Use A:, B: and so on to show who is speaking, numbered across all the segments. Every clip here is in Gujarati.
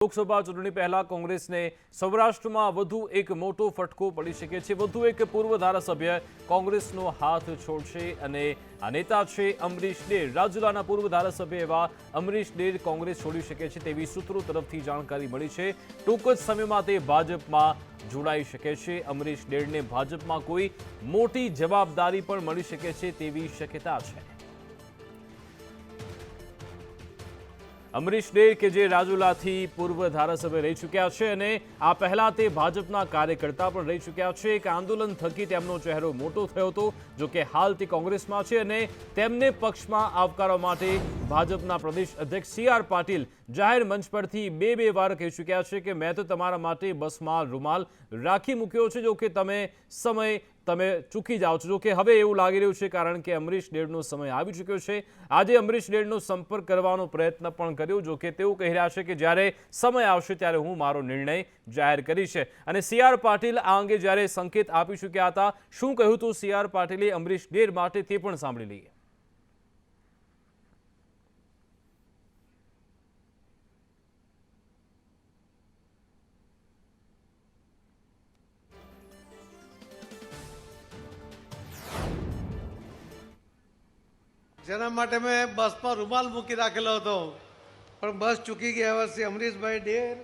A: લોકસભા ચૂંટણી પહેલા કોંગ્રેસને સૌરાષ્ટ્રમાં વધુ એક મોટો ફટકો પડી શકે છે। વધુ એક પૂર્વ ધારાસભ્ય કોંગ્રેસનો હાથ છોડશે અને આ નેતા છે અમરીશ ડેર। રાજુલાના પૂર્વ ધારાસભ્ય એવા અમરીશ ડેર કોંગ્રેસ છોડી શકે છે તેવી સૂત્રો તરફથી જાણકારી મળી છે। ટૂંક જ સમયમાં તે ભાજપમાં જોડાઈ શકે છે। અમરીશ ડેરને ભાજપમાં કોઈ મોટી જવાબદારી પણ મળી શકે છે તેવી શક્યતા છે। અમરીશ ડેર કે જે રાજુલાથી પૂર્વ ધારાસભ્ય રહી ચૂક્યા છે અને આ પહેલા તે ભાજપના કાર્યકર્તા પણ રહી ચૂક્યા છે। એક આંદોલન થકી તેમનો ચહેરો મોટો થયો હતો, જો કે હાલ તે કોંગ્રેસમાં છે અને તેમને પક્ષમાં આવકારવા માટે ભાજપના પ્રદેશ અધ્યક્ષ સી.આર. પાટીલ જાહેર મંચ પરથી બે વાર કહી ચૂક્યા છે કે મેં તો તમારા માટે બસમાં રૂમાલ રાખી મૂક્યો છે, જો કે તમે ચૂકી જાઓ છો। જો કે હવે એવું લાગી રહ્યું છે કારણ કે અમરીશ ડેરનો સમય આવી ચૂક્યો છે। આજે અમરીશ ડેરનો સંપર્ક કરવાનો પ્રયત્ન પણ કર્યો, જો કે તેઓ કહી રહ્યા છે કે જ્યારે સમય આવશે ત્યારે હું મારો નિર્ણય જાહેર કરીશ। અને સી.આર. પાટીલ આ અંગે જ્યારે સંકેત આપી ચૂક્યા હતા, શું કહ્યું હતું સી.આર. પાટીલે અમરીશ ડેર માટે તે પણ સાંભળી લઈએ।
B: જેના માટે મેં બસ પર રૂમાલ મૂકી રાખેલો હતો, પણ બસ ચૂકી ગયા વર્ષે અમરીશભાઈ ડેર,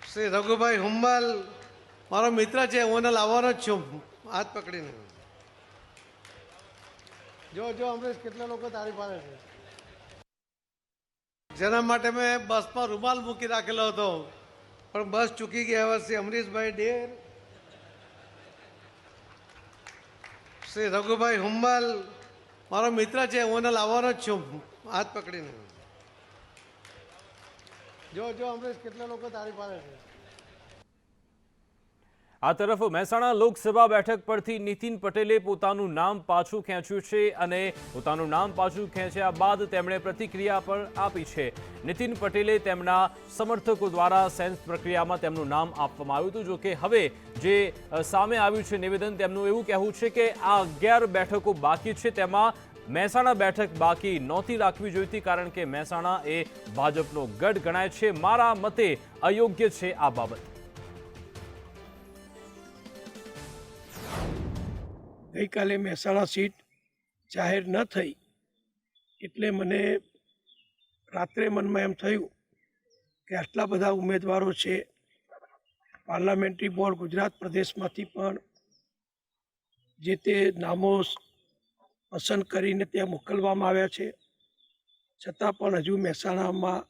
B: શ્રી રઘુભાઈ હુંબલ મારો મિત્ર છે, હું એને લાવવાનો જ છું હાથ પકડીને। જો અમરીશ કેટલા લોકો તારીફ પાડે છે। જેના માટે મેં બસ પર રૂમાલ મૂકી રાખેલો હતો, પણ બસ ચૂકી ગયા વર્ષે અમરીશભાઈ ડેર, શ્રી રઘુભાઈ હુંબલ મારો મિત્ર છે, હું એને લાવવાનો જ છું હાથ પકડીને। જો અમરીશ કેટલા લોકો તારીફ પાડે છે।
A: આ તરફ મહેસાણા લોકસભા બેઠક પરથી નીતિન પટેલે પોતાનું નામ પાછું ખેંચ્યું છે અને પોતાનું નામ પાછું ખેંચ્યા બાદ તેમણે પ્રતિક્રિયા પણ આપી છે। નીતિન પટેલે તેમના સમર્થકો દ્વારા સેન્સ પ્રક્રિયામાં તેમનું નામ આપવામાં આવ્યું હતું, જો કે હવે જે સામે આવ્યું છે નિવેદન, તેમનું એવું કહેવું છે કે આ 11 બેઠકો બાકી છે તેમાં મહેસાણા બેઠક બાકી નહોતી રાખવી જોઈતી, કારણ કે મહેસાણા એ ભાજપનો ગઢ ગણાય છે। મારા મતે અયોગ્ય છે આ બાબત।
C: ગઈકાલે મહેસાણા સીટ જાહેર ન થઈ એટલે મને રાત્રે મનમાં એમ થયું કે આટલા બધા ઉમેદવારો છે, પાર્લામેન્ટરી બોર્ડ ગુજરાત પ્રદેશમાંથી પણ જે તે નામો પસંદ કરીને ત્યાં મોકલવામાં આવ્યા છે, છતાં પણ હજુ મહેસાણામાં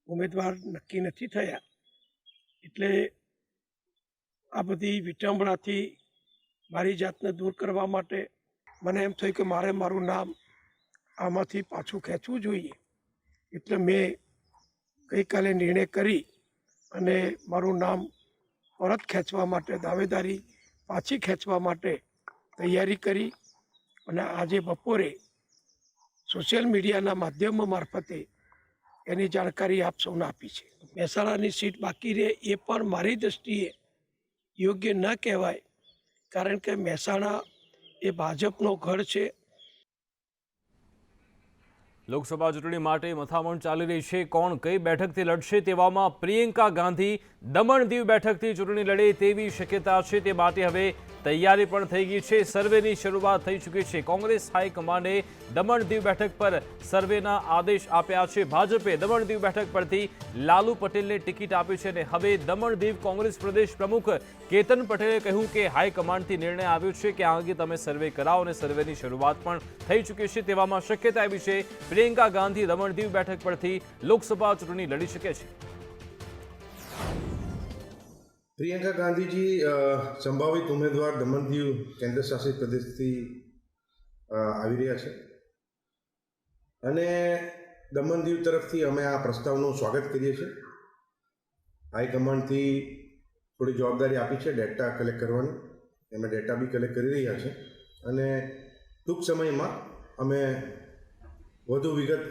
C: ઉમેદવાર નક્કી નથી થયા। એટલે આ બધી વિટંબણાથી મારી જાતને દૂર કરવા માટે મને એમ થયું કે મારે મારું નામ આમાંથી પાછું ખેંચવું જોઈએ। એટલે મેં ગઈકાલે નિર્ણય કરી અને મારું નામ પરત ખેંચવા માટે, દાવેદારી પાછી ખેંચવા માટે તૈયારી કરી અને આજે બપોરે સોશિયલ મીડિયાના માધ્યમો મારફતે એની જાણકારી આપ સૌને આપી છે। મહેસાણાની સીટ બાકી રહે એ પણ મારી દૃષ્ટિએ યોગ્ય ન કહેવાય, કારણ કે મહેસાણા એ ભાજપનો ગઢ છે।
A: લોકસભા ચૂંટણી માટે મથામણ ચાલી રહી છે, કોણ કઈ બેઠકથી લડશે તેવામાં પ્રિયંકા ગાંધી દમણ દીવ બેઠકથી ચૂંટણી લડે તેવી શક્યતા છે। તે માટે હવે તૈયારી પણ થઈ ગઈ છે, સર્વેની શરૂઆત થઈ ચૂકી છે। કોંગ્રેસ હાઈકમાન્ડે દમણ દીવ બેઠક પર સર્વેના આદેશ આપ્યા છે। ભાજપે દમણ દીવ બેઠક પરથી લાલુ પટેલને ટિકિટ આપી છે અને હવે દમણ દીવ કોંગ્રેસ પ્રદેશ પ્રમુખ કેતન પટેલે કહ્યું કે હાઈકમાન્ડથી નિર્ણય આવ્યો છે કે આ અંગે તમે સર્વે કરાવો અને સર્વેની શરૂઆત પણ થઈ ચૂકી છે। તેવામાં શક્યતા એવી છે પ્રિયંકા ગાંધી દમણ દીવ બેઠક પરથી લોકસભા ચૂંટણી લડી શકે છે।
D: પ્રિયંકા ગાંધીજી સંભવિત ઉમેદવાર દમણ દીવ કેન્દ્ર શાસિત પ્રદેશથી આવી રહ્યા છે અને દમણ દીવ તરફથી અમે આ પ્રસ્તાવનું સ્વાગત કરીએ છીએ। હાઈકમાન્ડથી થોડી જવાબદારી આપી છે ડેટા કલેક્ટ કરવાની, અમે ડેટા બી કલેક્ટ કરી રહ્યા છે અને ટૂંક સમયમાં અમે વધુ વિગત।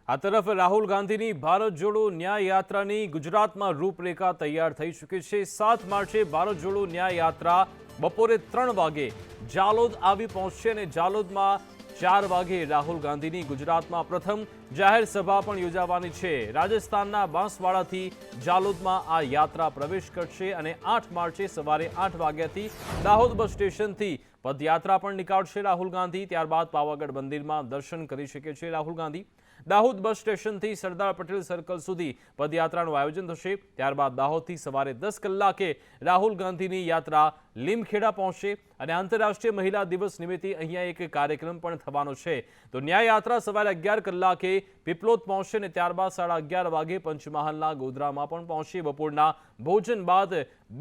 A: આ તરફ રાહુલ ગાંધીની ભારત જોડો ન્યાય યાત્રાની ગુજરાતમાં રૂપરેખા તૈયાર થઈ ચૂકી છે। 7 માર્ચે ભારત જોડો ન્યાય યાત્રા બપોરે 3 વાગે જાલોદ આવી પહોંચશે અને જાલોદમાં 4 વાગે રાહુલ ગાંધીની ગુજરાતમાં પ્રથમ જાહેર સભા પણ યોજાવાની છે। રાજસ્થાનના બાંસવાડાથી જાલોદમાં આ યાત્રા પ્રવેશ કરશે અને 8 માર્ચે સવારે 8 વાગ્યાથી દાહોદ બસ સ્ટેશનથી પદયાત્રા પણ નીકાળશે રાહુલ ગાંધી। ત્યારબાદ પાવાગઢ મંદિરમાં દર્શન કરી શકે છે રાહુલ ગાંધી। દાહોદ બસ સ્ટેશનથી સરદાર પટેલ સર્કલ સુધી પદયાત્રાનું આયોજન થશે। ત્યારબાદ દાહોદથી સવારે 10 કલાકે રાહુલ ગાંધીની યાત્રા લીમખેડા પહોંચશે અને આંતરરાષ્ટ્રીય મહિલા દિવસ નિમિત્તે અહીંયા એક કાર્યક્રમ પણ થવાનો છે। તો ન્યાય યાત્રા સવારે 11 કલાકે પીપલોદ પહોંચશે અને ત્યારબાદ 11:30 વાગે પંચમહાલના ગોધરામાં પણ પહોંચશે। બપોરના ભોજન બાદ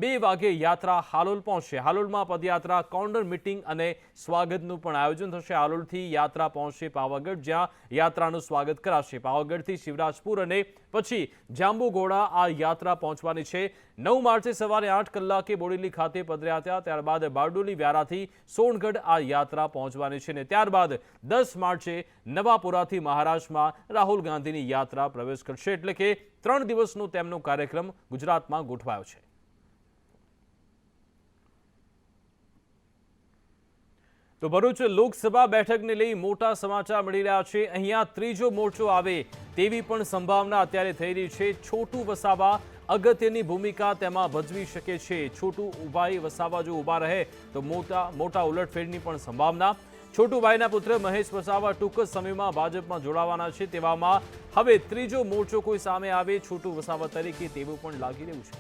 A: 2 વાગે યાત્રા હાલોલ પહોંચશે। હાલોલમાં પદયાત્રા કોર્નર મીટિંગ અને સ્વાગતનું પણ આયોજન થશે। હાલોલથી યાત્રા પહોંચશે પાવાગઢ, જ્યાં યાત્રાનું સ્વાગત કરાશે। પાવાગઢથી શિવરાજપુર અને પછી જાંબુઘોડા આ યાત્રા પહોંચવાની છે। 9 માર્ચે સવારે 8 કલાકે બોડેલી ખાતે પદયાત્રા, ત્યારબાદ બારડોલી વ્યારાથી સોનગઢ આ યાત્રા પહોંચવાની છે અને ત્યારબાદ 10 માર્ચે નવાપુરાથી મહારાષ્ટ્રમાં રાહુલ ગાંધીની યાત્રા પ્રવેશ કરશે। એટલે કે 3 દિવસનો તેમનો કાર્યક્રમ ગુજરાતમાં ગોઠવાયો છે। તો ભરૂચ લોકસભા બેઠકને લઈ મોટા સમાચાર મળી રહ્યા છે। અહીંયા ત્રીજો મોરચો આવે તેવી પણ સંભાવના અત્યારે થઈ રહી છે। છોટુ વસાવા અગત્યની ભૂમિકા તેમાં ભજવી શકે છે। છોટુભાઈ વસાવા જો ઊભા રહે તો મોટા ઉલટફેરની પણ સંભાવના। છોટુભાઈના પુત્ર મહેશ વસાવા ટૂંક જ સમયમાં ભાજપમાં જોડાવાના છે। તેવામાં હવે ત્રીજો મોરચો કોઈ સામે આવે છોટુ વસાવા તરીકે તેવું પણ લાગી રહ્યું છે।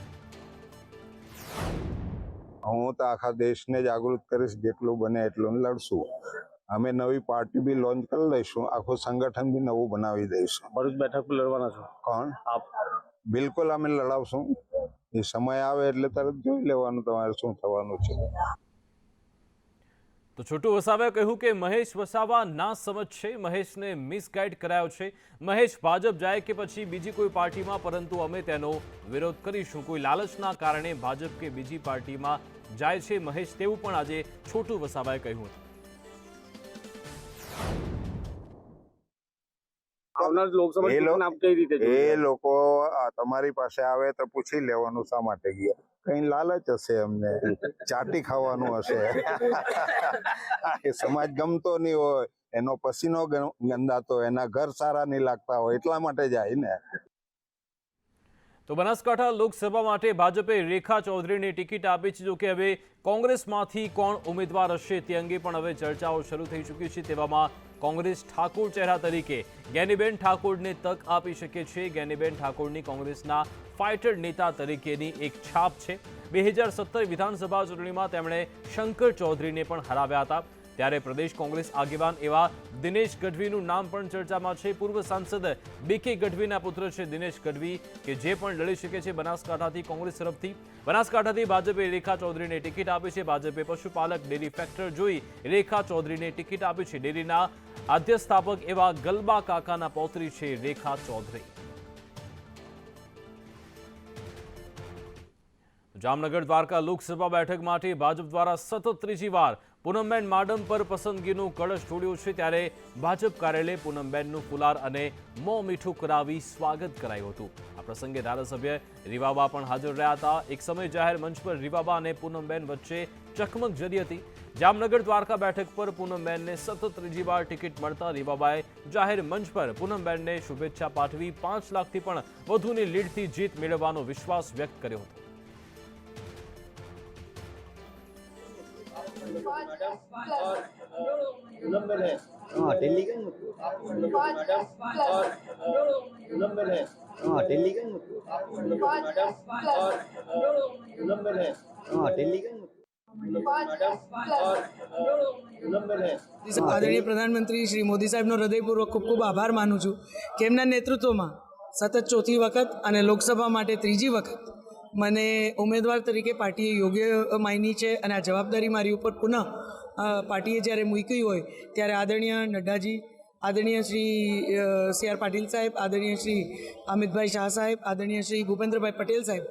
E: હું તો આખા દેશને જાગૃત કરીશ, જેટલું બને એટલું લડશું। અમે નવી પાર્ટી બી લોન્ચ કરી લઈશું, આખું સંગઠન બી નવું બનાવી દઈશું।
F: ભરૂચ બેઠક પર લડવાના છો?
E: કોણ?
F: આપ?
E: બિલકુલ અમે લડાવશું। એ સમય આવે એટલે તરત જોઈ લેવાનું તમારે શું થવાનું છે।
A: તો છોટુ વસાવાએ કહ્યું કે મહેશ વસાવા ના સમજ છે, મહેશને મિસગાઈડ કરાયો છે। મહેશ ભાજપ જાય કે પછી બીજી કોઈ પાર્ટીમાં, પરંતુ અમે તેનો વિરોધ કરીશું। કોઈ લાલચના કારણે ભાજપ કે બીજી પાર્ટીમાં જાય છે મહેશ, તેવું પણ આજે છોટુ વસાવાએ કહ્યું હતું।
F: આવનાર લોકસભા ચૂંટણી આપ કઈ રીતે જોઈ રહ્યા
E: એ લોકો તમારી પાસે આવે તો પૂછી લેવાનું શા માટે ગયા, કઈ લાલચ હશે, અમને ચાટી ખાવાનું હશે। એ સમાજ ગમતો નહીં હોય, એનો પસીનો ગંદાતો, એના ઘર સારા નહીં લાગતા હોય, એટલા માટે જાય ને।
A: તો બનાસકાંઠા લોકસભા માટે ભાજપે રેખા ચૌધરીને ટિકિટ આપી છે। જોકે હવે કોંગ્રેસમાંથી કોણ ઉમેદવાર હશે તે અંગે પણ હવે ચર્ચાઓ શરૂ થઈ ચૂકી છે। તેવામાં કોંગ્રેસ ઠાકોર ચહેરા તરીકે જ્ઞાનીબેન ઠાકોરને તક આપી શકે છે। જ્ઞાનીબેન ઠાકોરની કોંગ્રેસના ફાઇટર નેતા તરીકેની એક છાપ છે। 2017 વિધાનસભા ચૂંટણીમાં તેમણે શંકર ચૌધરીને પણ હરાવ્યા હતા। ત્યારે પ્રદેશ કોંગ્રેસ આગેવાન એવા દિનેશ ગઢવીનું નામ પણ ચર્ચામાં છે। પૂર્વ સાંસદ બીકે ગઢવીના પુત્ર છે દિનેશ ગઢવી, કે જે પણ લડી શકે છે બનાસકાંઠાથી કોંગ્રેસ તરફથી। બનાસકાંઠાથી ભાજપે રેખા ચૌધરીને ટિકિટ આપી છે। ભાજપે પશુપાલક ડેરી ફેક્ટર જોઈ રેખા ચૌધરીને ટિકિટ આપી છે। ડેરીના આદ્ય સ્થાપક એવા ગલબા કાકાના પૌત્રી છે રેખા ચૌધરી। જામનગર દ્વારકા લોકસભા બેઠક માટે ભાજપ દ્વારા સતત ત્રીજી વાર પૂનમબેન માડમ પર પસંદગીનું કળશ ઢોળ્યું છે। ત્યારે ભાજપ કાર્યાલય પૂનમબેનનું ફુલાર અને મોં મીઠું કરાવી સ્વાગત કરાયું હતું। આ પ્રસંગે ધારાસભ્ય રીવાબા પણ હાજર રહ્યા હતા। એક સમય જાહેર મંચ પર રીવાબા અને પૂનમબેન વચ્ચે ચકમક જરી હતી। જામનગર દ્વારકા બેઠક પર પૂનમબેનને સતત ત્રીજી વાર ટિકિટ મળતા રીવાબાએ જાહેર મંચ પર પૂનમબેનને શુભેચ્છા પાઠવી 5 લાખથી પણ વધુની લીડથી જીત મેળવવાનો વિશ્વાસ વ્યક્ત કર્યો હતો।
G: આદરણીય પ્રધાનમંત્રી શ્રી મોદી સાહેબનો હૃદયપૂર્વક ખૂબ ખૂબ આભાર માનું છું કે એમના નેતૃત્વમાં સતત ચોથી વખત અને લોકસભા માટે ત્રીજી વખત મને ઉમેદવાર તરીકે પાર્ટીએ યોગ્ય માની છે અને આ જવાબદારી મારી ઉપર પુનઃ પાર્ટીએ જ્યારે મૂકી હોય ત્યારે આદરણીય નડ્ડાજી, આદરણીય શ્રી સી આર પાટીલ સાહેબ, આદરણીય શ્રી અમિતભાઈ શાહ સાહેબ, આદરણીય શ્રી ભૂપેન્દ્રભાઈ પટેલ સાહેબ,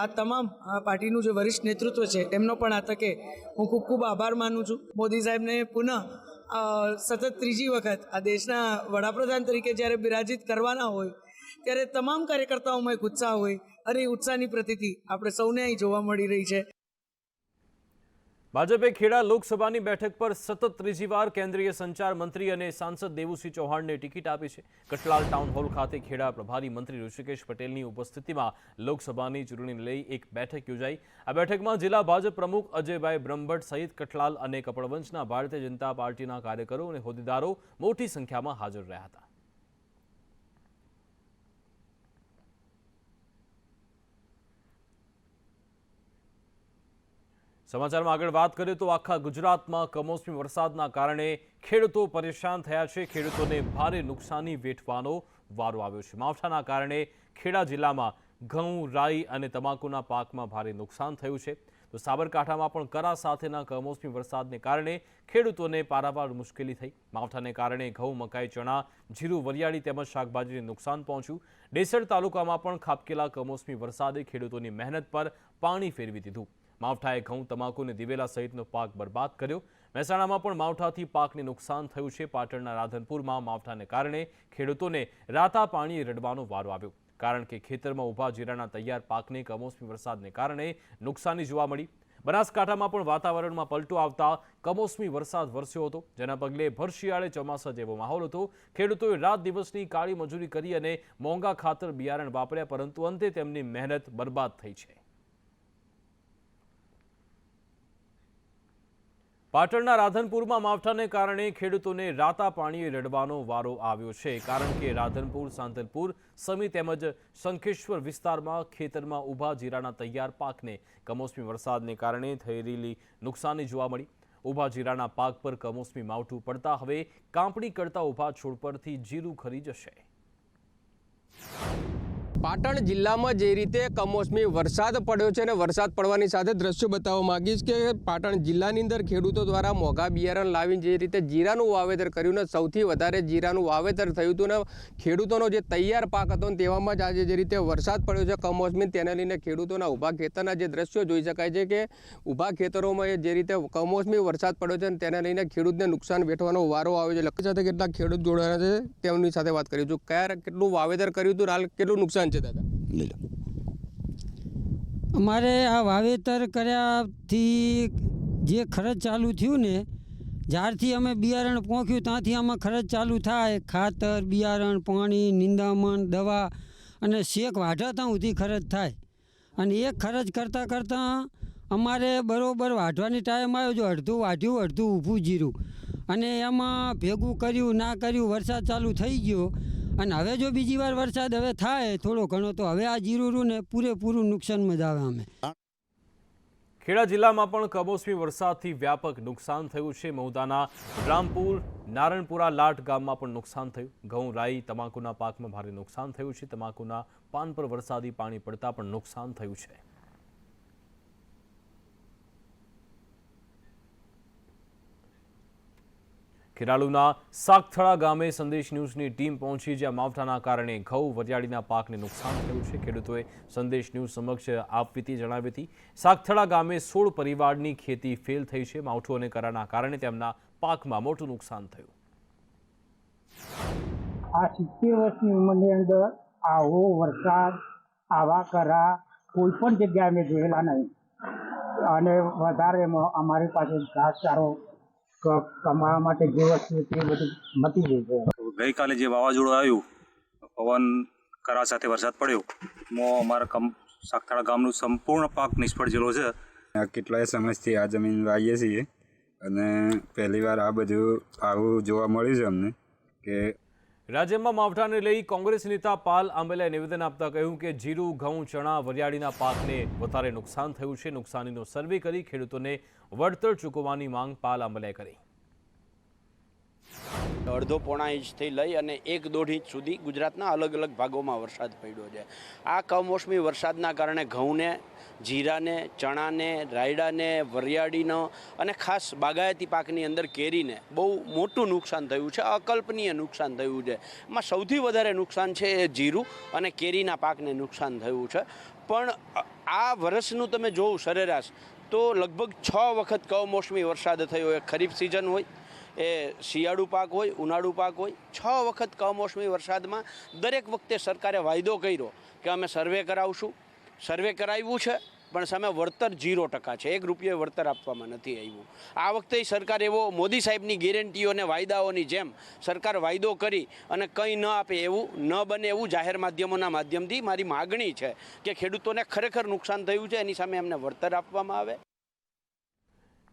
G: આ તમામ પાર્ટીનું જે વરિષ્ઠ નેતૃત્વ છે એમનો પણ આ તકે હું ખૂબ ખૂબ આભાર માનું છું। મોદી સાહેબને પુનઃ સતત ત્રીજી વખત આ દેશના વડાપ્રધાન તરીકે જ્યારે બિરાજિત કરવાના હોય ત્યારે તમામ કાર્યકર્તાઓમાં એક ઉત્સાહ હોય અને એ ઉત્સાહની પ્રતીતિ આપણે સૌને અહીં જોવા મળી રહી છે।
A: ભાજપે ખેડા લોકસભાની બેઠક પર સતત ત્રીજી વાર કેન્દ્રીય સંચાર મંત્રી અને સાંસદ દેવુસિંહ ચૌહાણને ટિકિટ આપી છે। કઠલાલ ટાઉન હોલ ખાતે ખેડા પ્રભારી મંત્રી ઋષિકેશ પટેલની ઉપસ્થિતિમાં લોકસભાની ચૂંટણીને લઈ એક બેઠક યોજાઈ। આ બેઠકમાં જિલ્લા ભાજપ પ્રમુખ અજયભાઈ બ્રહ્મભટ્ટ સહિત કઠલાલ અને કપડવંશના ભારતીય જનતા પાર્ટીના કાર્યકરો અને હોદ્દેદારો મોટી સંખ્યામાં હાજર રહ્યા હતા। સમાચારમાં આગળ વાત કરીએ તો આખા ગુજરાતમાં કમોસમી વરસાદના કારણે ખેડૂતો પરેશાન થયા છે। ખેડૂતોને ભારે નુકસાની વેઠવાનો વારો આવ્યો છે। માવઠાના કારણે ખેડા જિલ્લામાં ઘઉં, રાઈ અને તમાકુના પાકમાં ભારે નુકસાન થયું છે। તો સાબરકાંઠામાં પણ કરા સાથેના કમોસમી વરસાદને કારણે ખેડૂતોને પારાવાર મુશ્કેલી થઈ। માવઠાને કારણે ઘઉં, મકાઈ, ચણા, જીરું, વરિયાળી તેમજ શાકભાજીને નુકસાન પહોંચ્યું। ડેસર તાલુકામાં પણ ખાબકેલા કમોસમી વરસાદે ખેડૂતોની મહેનત પર પાણી ફેરવી દીધું। માવઠાએ ઘઉં, તમાકુ અને દિવેલા સહિતનો પાક બરબાદ કર્યો। મહેસાણામાં પણ માવઠાથી પાકને નુકસાન થયું છે। પાટણના રાધનપુરમાં માવઠાને કારણે ખેડૂતોને રાતા પાણીએ રડવાનો વારો આવ્યો, કારણ કે ખેતરમાં ઊભા જીરાના તૈયાર પાકને કમોસમી વરસાદને કારણે નુકસાની જોવા મળી। બનાસકાંઠામાં પણ વાતાવરણમાં પલટો આવતા કમોસમી વરસાદ વરસ્યો હતો, જેના પગલે ભર શિયાળે ચોમાસા જેવો માહોલ હતો। ખેડૂતોએ રાત દિવસની કાળી મજૂરી કરી અને મોંઘા ખાતર બિયારણ વાપર્યા, પરંતુ અંતે તેમની મહેનત બરબાદ થઈ છે। પાટણના રાધનપુરમાં માવઠાને કારણે ખેડૂતોને રાતા પાણીએ રડવાનો વારો આવ્યો છે, કારણ કે રાધનપુર, સાંતલપુર, સમી તેમજ શંખેશ્વર વિસ્તારમાં ખેતરમાં ઊભા જીરાના તૈયાર પાકને કમોસમી વરસાદને કારણે થયેલી નુકસાની જોવા મળી। ઊભા જીરાના પાક પર કમોસમી માવઠું પડતા હવે કાંપણી કરતા ઊભા છોડ પરથી જીરું ખરી જશે।
H: પાટણ જિલ્લામાં જે રીતે કમોસમી વરસાદ પડ્યો છે અને વરસાદ પડવાની સાથે દ્રશ્યો બતાવવા માંગીશ કે પાટણ જિલ્લાની અંદર ખેડૂતો દ્વારા મોંઘા બિયારણ લાવીને જે રીતે જીરાનું વાવેતર કર્યું ને સૌથી વધારે જીરાનું વાવેતર થયું હતું ને ખેડૂતોનો જે તૈયાર પાક હતો ને તેવામાં જ આજે જે રીતે વરસાદ પડ્યો છે કમોસમી, તેને લઈને ખેડૂતોના ઊભા ખેતરના જે દ્રશ્યો જોઈ શકાય છે કે ઊભા ખેતરોમાં જે રીતે કમોસમી વરસાદ પડ્યો છે તેને લઈને ખેડૂતને નુકસાન વેઠવાનો વારો આવ્યો છે। લખી સાથે કેટલાક ખેડૂત જોડાયા છે, તેમની સાથે વાત કરી છું। કેટલું વાવેતર કર્યું હતું, હાલ કેટલું નુકસાન છે દાદા?
I: અમારે આ વાવેતર કર્યાથી જે ખર્ચ ચાલુ થયું ને, જ્યારથી અમે બિયારણ પહોંચ્યું ત્યાંથી આમાં ખર્ચ ચાલુ થાય, ખાતર, બિયારણ, પાણી, નિંદામણ, દવા અને શેક વાઢા ત્યાં સુધી ખર્ચ થાય। અને એ ખર્ચ કરતાં કરતાં અમારે બરાબર વાઢવાની ટાઈમ આવ્યો, જો અડધું વાઢ્યું, અડધું ઊભું જીરું, અને એમાં ભેગું કર્યું ના કર્યું, વરસાદ ચાલુ થઈ ગયો। અને હવે જો બીજી વાર વરસાદ હવે થાય થોડો ઘણો, તો હવે આ જીરું ને પૂરેપૂરું નુકસાનમાં જ આવે અમે।
A: ખેડા જિલ્લામાં પણ કમોસમી વરસાદથી વ્યાપક નુકસાન થયું છે। મહુદાના રામપુર, નારણપુરા લાટ ગામમાં પણ નુકસાન થયું। ઘઉં, રાઈ, તમાકુના પાકમાં ભારે નુકસાન થયું છે। તમાકુના પાન પર વરસાદી પાણી પડતા પણ નુકસાન થયું છે। ખેરાલુના સાગથળા ગામે સંદેશ ન્યૂઝની ટીમ પહોંચી, જ્યાં માવઠાના કારણે ઘઉં, વરિયાળીના પાકને નુકસાન થયું છે। ખેડૂતોએ સંદેશ ન્યૂઝ સમક્ષ આપવીતી જણાવી હતી। સાગથળા ગામે 16 પરિવારની ખેતી ફેલ થઈ છે। માવઠું અને કરાના કારણે તેમના પાકમાં મોટું નુકસાન થયું।
J: આ 70 વર્ષની ઉંમરની અંદર આવો વરસાદ, આવા કરા કોઈ પણ જગ્યાએ મેં જોયેલા નહીં, અને વધારે અમારી પાસે ઘાસચારો કમાવા માટે જે વસ્તુ તે બધું મટી ગઈ છે।
K: ગઈકાલે જે વાવાઝોડું આવ્યું, પવન કરા સાથે વરસાદ પડ્યો, એમાં અમારા સાગથળા ગામનું સંપૂર્ણ પાક નિષ્ફળ ગયેલો છે।
E: કેટલાય સમયથી આ જમીન વાવીએ છીએ અને પહેલીવાર આ બધું આવું જોવા મળ્યું છે અમને કે
A: રાજ્યમાં માવઠાને લઈ કોંગ્રેસ નેતા પાલ આંબેલાએ નિવેદન આપતા કહ્યું કે જીરું, ઘઉં, ચણા, વરિયાળીના પાકને વધારે નુકસાન થયું છે। નુકસાનીનો સર્વે કરી ખેડૂતોને વળતર ચૂકવવાની માંગ પાલ આંબેલાએ કરી।
L: 1.5 ઇંચથી લઈ અને 1-1.5 ઇંચ સુધી ગુજરાતના અલગ અલગ ભાગોમાં વરસાદ પડ્યો છે। આ કમોસમી વરસાદના કારણે ઘઉંને, જીરાને, ચણાને, રાયડાને, વરિયાળીનો અને ખાસ બાગાયતી પાકની અંદર કેરીને બહુ મોટું નુકસાન થયું છે, અકલ્પનીય નુકસાન થયું છે। એમાં સૌથી વધારે નુકસાન છે એ જીરું અને કેરીના પાકને નુકસાન થયું છે। પણ આ વર્ષનું તમે જોવો સરેરાશ તો લગભગ 6 વખત કમોસમી વરસાદ થયો। એ ખરીફ સિઝન હોય, એ શિયાળુ પાક હોય, ઉનાળુ પાક હોય, 6 વખત કમોસમી વરસાદમાં દરેક વખતે સરકારે વાયદો કર્યો કે અમે સર્વે કરાવશું, સર્વે કરાવ્યું છે, પણ સામે વળતર 0% છે. 1 રૂપિયો વળતર આપવામાં નથી આવ્યું. આ વખતે સરકાર એવો મોદી સાહેબની ગેરંટીઓ અને વાયદાઓની જેમ સરકાર વાયદો કરી અને કંઈ ન આપે એવું ન બને એવું જાહેર માધ્યમોના માધ્યમથી મારી માગણી છે કે ખેડૂતોને ખરેખર નુકસાન થયું છે એની સામે એમને વળતર આપવામાં આવે.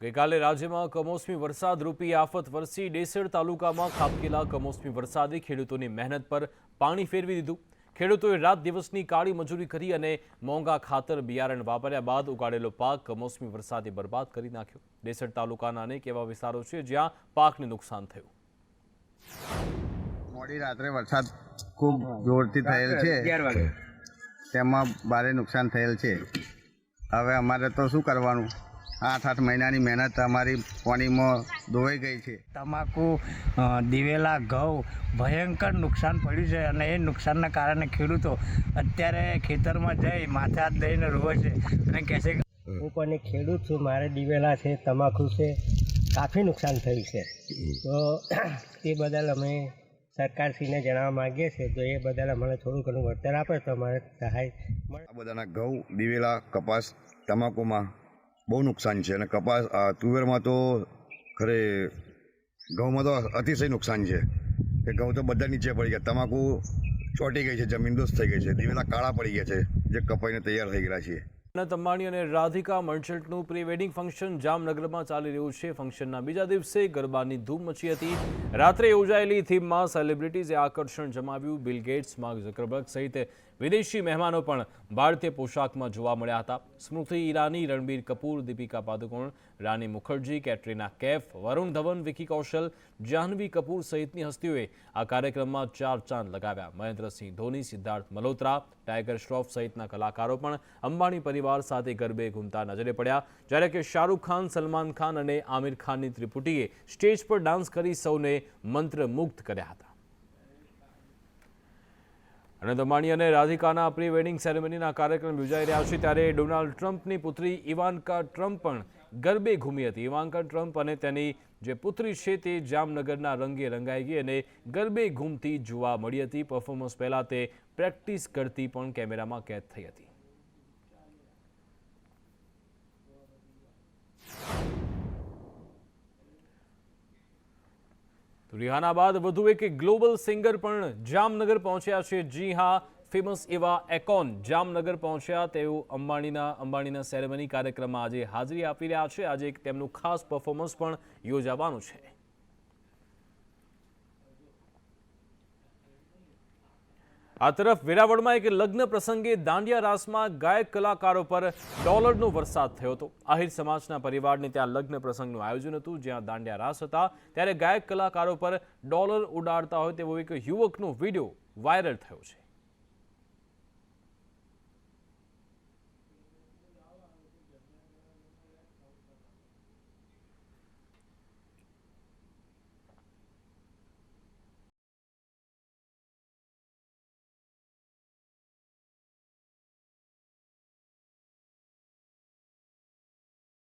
A: ગઈકાલે રાજ્યમાં કમોસમી વરસાદ રૂપી આફત વરસી. ડેસર તાલુકામાં ખાબકેલા કમોસમી વરસાદે ખેડૂતોની મહેનત પર પાણી ફેરવી દીધું. ખેડૂતોએ રાત દિવસની કાળી મજૂરી કરી અને મોંઘા ખાતર બિયારણ વાપર્યા બાદ ઉગાડેલો પાક કમોસમી વરસાદે બરબાદ કરી નાખ્યો. ડેસર તાલુકાના અનેક એવા વિસ્તારો છે જ્યાં પાકને નુકસાન થયું.
M: મોડી રાત્રે વરસાદ ખૂબ જોરથી થયેલ છે, તેમાં ભારે નુકસાન થયેલ છે. હવે અમારે તો શું કરવાનું? 8 મહિનાની મહેનત અમારી પાણીમાં ધોવાઈ ગઈ છે.
J: તમાકુ, દિવેલા, ઘઉં ભયંકર નુકસાન પડ્યું છે અને એ નુકસાનના કારણે ખેડૂતો અત્યારે ખેતરમાં જઈ માથે હાથ દઈને રોવે છે અને કહે છે હું પણ એક ખેડૂત છું, મારે દિવેલા છે, તમાકુ છે, કાફી નુકસાન થયું છે. તો એ બદલ અમે સરકારશ્રીને જણાવવા માગીએ છીએ તો એ બદલ અમને થોડું ઘણું વળતર આપે તો અમારે સહાય મળે.
M: આ બધાના ઘઉં, દિવેલા, કપાસ, તમાકુમાં બહુ નુકસાન છે અને કપાસ તુવેરમાં તો ખરે ઘઉંમાં તો અતિશય નુકસાન છે કે ઘઉં તો બધા નીચે પડી ગયા, તમાકુ ચોંટી ગઈ છે, જમીનદોસ્ત થઈ ગઈ છે, દિવેલા કાળા પડી ગયા છે જે કપાઈને તૈયાર થઈ ગયા છે.
A: અંબાણી અને રાધિકા મર્ચન્ટનું પ્રી વેડિંગ ફંક્શન જામનગરમાં ચાલી રહ્યું છે. ફંક્શનના બીજા દિવસે ગરબાની ધૂમ મચી હતી. રાત્રે યોજાયેલી થીમમાં સેલિબ્રિટીઝે આકર્ષણ જમાવ્યું. બિલ ગેટ્સ, માર્ક ઝકરબર્ગ સહિત વિદેશી મહેમાનો પણ ભારતીય પોશાકમાં જોવા મળ્યા હતા. સ્મૃતિ ઈરાની, રણબીર કપૂર, દીપિકા પાદુકોણ, રાની મુખર્જી, કેટરીના કૈફ, વરુણ ધવન, વિકી કૌશલ, જાહ્નવી કપૂર સહિતની હસ્તીઓએ આ કાર્યક્રમમાં 4 ચાંદ લગાવ્યા. મહેન્દ્રસિંહ ધોની, સિદ્ધાર્થ મલ્હોત્રા, ટાઈગર શ્રોફ સહિતના કલાકારો પણ અંબાણી પરિવાર સાથે ગરબે ઘૂમતા નજરે પડ્યા. જ્યારે કે શાહરૂખ ખાન, સલમાન ખાન અને આમિર ખાનની ત્રિપુટીએ સ્ટેજ પર ડાન્સ કરી સૌને મંત્રમુગ્ધ કર્યા હતા. અને અંબાણી અને રાધિકાના પ્રી વેડિંગ સેરેમનીના કાર્યક્રમ યોજાઈ રહ્યા છે ત્યારે ડોનાલ્ડ ટ્રમ્પની પુત્રી ઇવાન્કા ટ્રમ્પ પણ ગરબે ઘૂમી હતી. ઇવાન્કા ટ્રમ્પ અને તેની જે પુત્રી છે તે જામનગરના રંગે રંગાઈ ગઈ અને ગરબે ઘૂમતી જોવા મળી હતી. પરફોર્મન્સ પહેલાં તે પ્રેક્ટિસ કરતી પણ કેમેરામાં કેદ થઈ હતી. રિહાના બાદ વધુ એક ગ્લોબલ સિંગર પણ જામનગર પહોંચ્યા છે. જી હા, ફેમસ એવા એકોન જામનગર પહોંચ્યા. તેઓ અંબાણીના સેરેમની કાર્યક્રમમાં આજે હાજરી આપી રહ્યા છે. આજે તેમનું ખાસ પરફોર્મન્સ પણ યોજાવાનું છે. આ તરફ વેરાવળમાં એક લગ્ન પ્રસંગે દાંડિયા રાસમાં ગાયક કલાકારો પર ડોલરનો વરસાદ થયો હતો. આહિર સમાજના પરિવારને ત્યાં લગ્ન પ્રસંગનું આયોજન હતું જ્યાં દાંડિયા રાસ હતા ત્યારે ગાયક કલાકારો પર ડોલર ઉડાડતા હોય તેવો એક યુવકનો વિડીયો વાયરલ થયો છે.